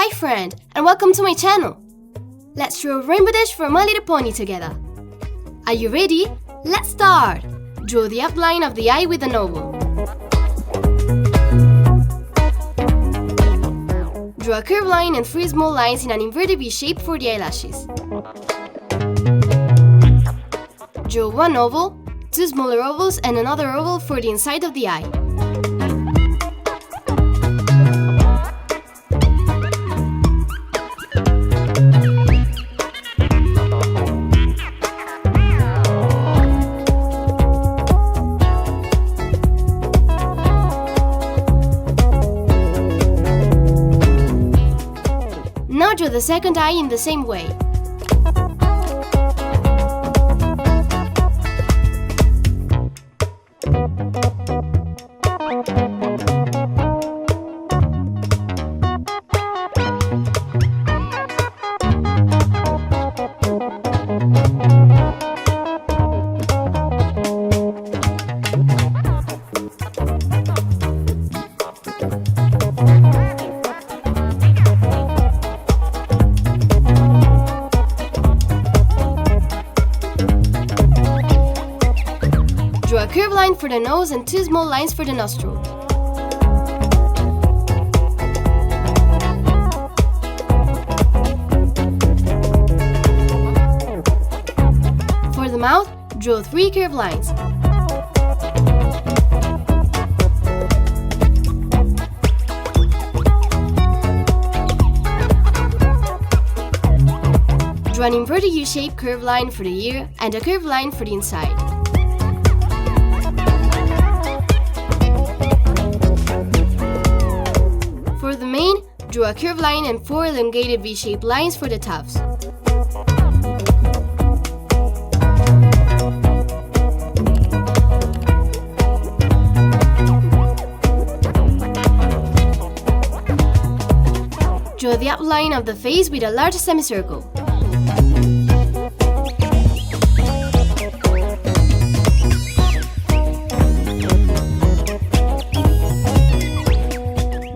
Hi friend, and welcome to my channel. Let's draw a rainbow dash for My Little Pony together. Are you ready? Let's start! Draw the outline of the eye with an oval. Draw a curved line and 3 small lines in an inverted V shape for the eyelashes. Draw 1 oval, 2 smaller ovals and another oval for the inside of the eye. Now draw the second eye in the same way. Draw a curved line for the nose and 2 small lines for the nostril. For the mouth, draw 3 curved lines. Draw an inverted U-shaped curved line for the ear and a curved line for the inside. For the mane, draw a curved line and 4 elongated V-shaped lines for the tufts. Draw the outline of the face with a large semicircle.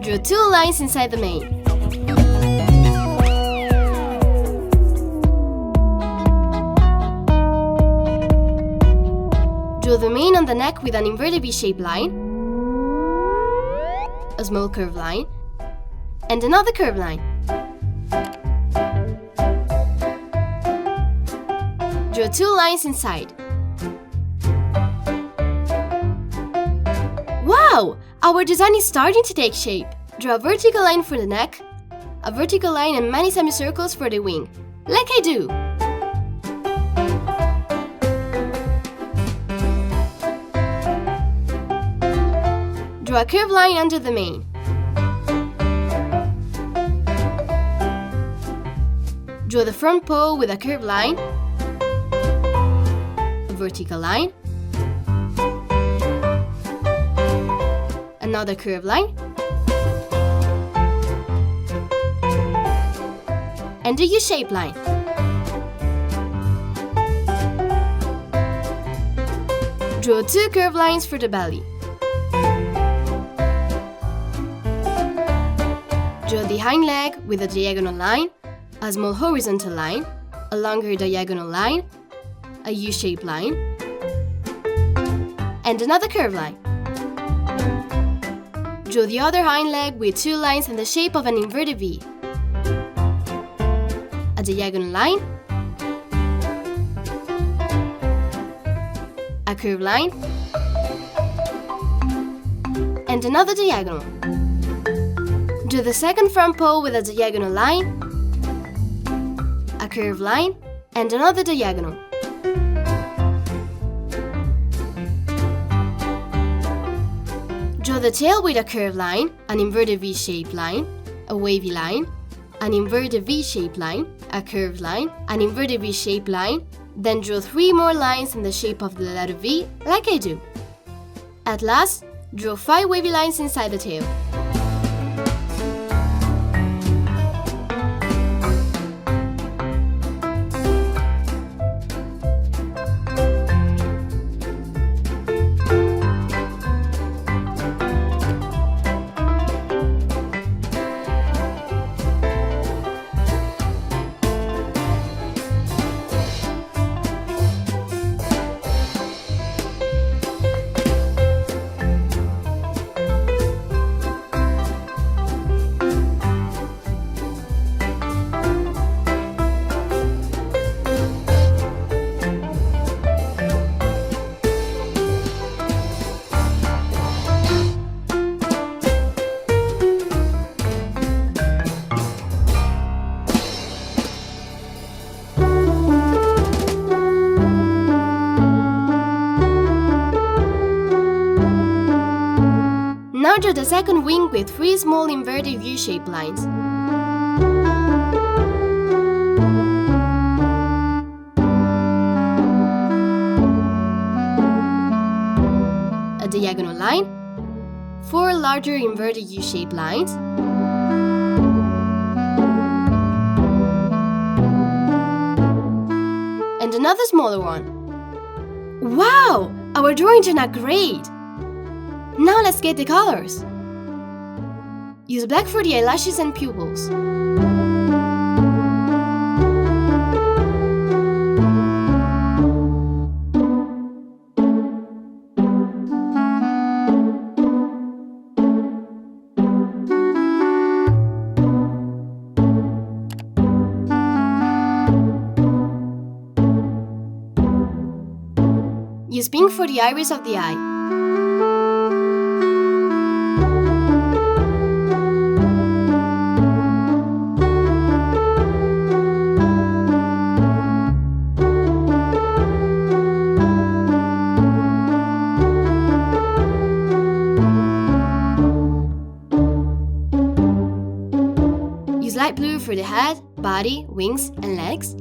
Draw 2 lines inside the mane. Draw the mane on the neck with an inverted V-shaped line, a small curved line, and another curved line. Draw 2 lines inside. Wow! Our design is starting to take shape. Draw a vertical line for the neck, a vertical line and many semicircles for the wing, like I do. Draw a curved line under the mane. Draw the front paw with a curved line, a vertical line, another curved line, and a U-shaped line. Draw 2 curved lines for the belly. Draw the hind leg with a diagonal line, a small horizontal line, a longer diagonal line, a U-shaped line, and another curved line. Draw the other hind leg with 2 lines in the shape of an inverted V, a diagonal line, a curved line, and another diagonal. Draw the second front paw with a diagonal line, a curved line, and another diagonal. Draw the tail with a curved line, an inverted V-shaped line, a wavy line, an inverted V-shaped line, a curved line, an inverted V-shaped line, then draw 3 more lines in the shape of the letter V, like I do. At last, draw 5 wavy lines inside the tail. the second wing with 3 small inverted U-shaped lines. A diagonal line, 4 larger inverted U-shaped lines, and another smaller one. Wow! Our drawing turned out great! Now let's get the colors. Use black for the eyelashes and pupils. Use pink for the iris of the eye. Use light blue for the head, body, wings, and legs.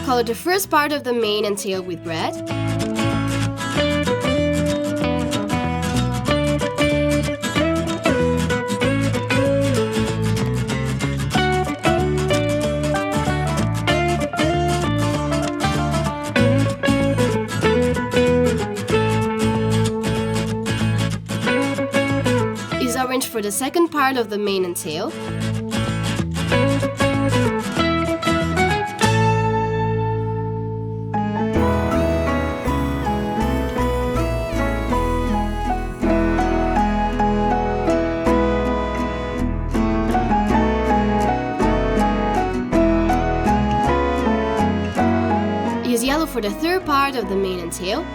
Color the first part of the mane and tail with red. Use orange for the second part of the mane and tail. Use yellow for the third part of the mane and tail.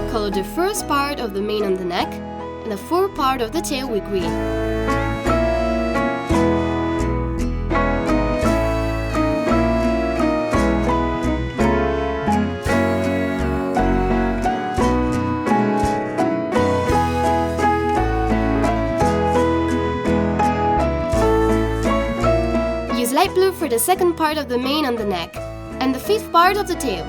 Color the first part of the mane on the neck and the fourth part of the tail with green. Use light blue for the second part of the mane on the neck and the fifth part of the tail.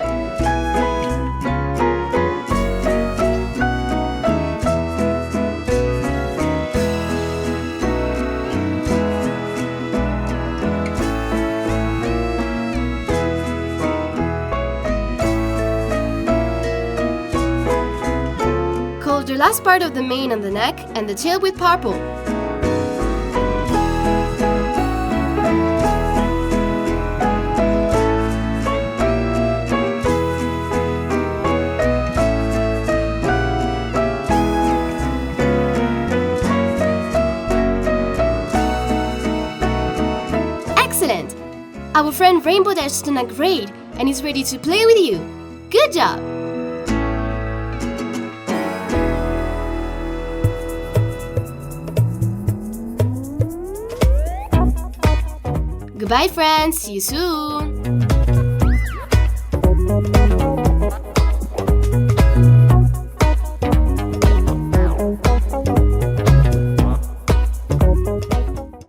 Color the last part of the mane on the neck and the tail with purple. Our friend Rainbow Dash done a grade and is ready to play with you. Good job! Goodbye friends, see you soon!